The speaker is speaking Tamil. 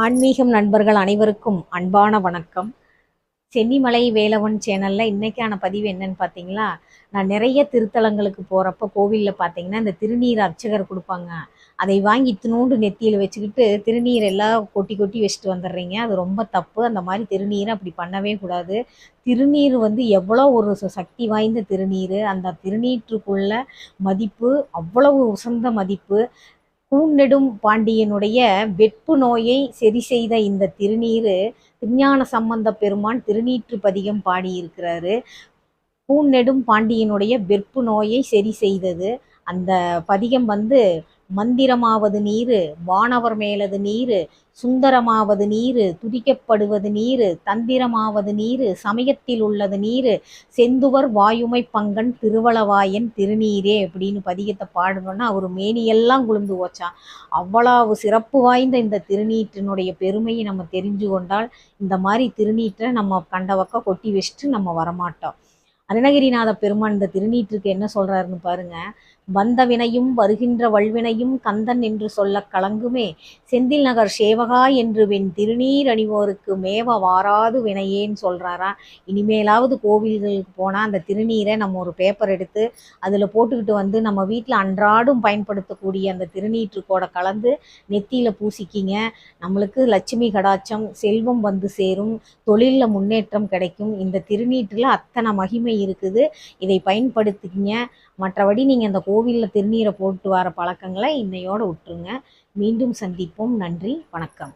ஆன்மீகம் நண்பர்கள் அனைவருக்கும் அன்பான வணக்கம். சென்னிமலை வேலவன் சேனல்ல இன்னைக்கான பதிவு என்னன்னு பார்த்தீங்களா, நான் நிறைய திருத்தலங்களுக்கு போறப்ப கோவில்ல பார்த்தீங்கன்னா இந்த திருநீர் அர்ச்சகர் கொடுப்பாங்க. அதை வாங்கி இத்தினூண்டு நெத்தியில் வச்சுக்கிட்டு திருநீர் எல்லாம் கொட்டி கொட்டி வச்சுட்டு வந்துடுறீங்க. அது ரொம்ப தப்பு. அந்த மாதிரி திருநீரை அப்படி பண்ணவே கூடாது. திருநீர் எவ்வளோ ஒரு சக்தி வாய்ந்த திருநீர். அந்த திருநீற்றுக்குள்ள மதிப்பு அவ்வளவு உசந்த மதிப்பு. கூன்னெடும் பாண்டியனுடைய வெட்பு நோயை சரி செய்த இந்த திருநீரு திருஞான சம்பந்த பெருமான் திருநீற்று பதிகம் பாடியிருக்கிறாரு. கூன்னெடும் பாண்டியனுடைய வெற்பு நோயை சரி செய்தது. அந்த பதிகம் மந்திரமாவது நீரு, வானவர் மேலது நீரு, சுந்தரமாவது நீரு, துதிக்கப்படுவது நீரு, தந்திரமாவது நீரு, சமயத்தில் உள்ளது நீரு, செந்துவர் வாயுமை பங்கன் திருவளவாயன் திருநீரே அப்படின்னு பதிகத்தை பாடணுன்னா அவர் மேனியெல்லாம் குளிர்ந்து போச்சான். அவ்வளவு சிறப்பு வாய்ந்த இந்த திருநீற்றினுடைய பெருமையை நம்ம தெரிஞ்சு கொண்டால் இந்த மாதிரி திருநீற்றை நம்ம கண்டவக்க கொட்டி வச்சுட்டு நம்ம வரமாட்டோம். அருணகிரிநாத பெருமான் இந்த திருநீற்றுக்கு என்ன சொல்றாருன்னு பாருங்க. வந்த வினையும் வருகின்ற வல்வினையும் கந்தன் என்று சொல்ல கலங்குமே, செந்தில் நகர் சேவகா என்று வெண் திருநீர் அணிவோருக்கு மேவ வாராது வினையேன்னு சொல்றாரா. இனிமேலாவது கோவில்களுக்கு போனால் அந்த திருநீரை நம்ம ஒரு பேப்பர் எடுத்து அதில் போட்டுக்கிட்டு நம்ம வீட்டில் அன்றாடும் பயன்படுத்தக்கூடிய அந்த திருநீற்றுக்கோட கலந்து நெத்தியில் பூசிக்கிங்க. நம்மளுக்கு லட்சுமி கடாட்சம், செல்வம் சேரும், தொழிலில் முன்னேற்றம் கிடைக்கும். இந்த திருநீற்றில் அத்தனை மகிமை இருக்குது. இதை பயன்படுத்திக்கிங்க. மற்றபடி நீங்கள் அந்த கோவிலில் திருநீரை போட்டு வர பழக்கங்களை இன்னையோடு விட்டுருங்க. மீண்டும் சந்திப்போம். நன்றி, வணக்கம்.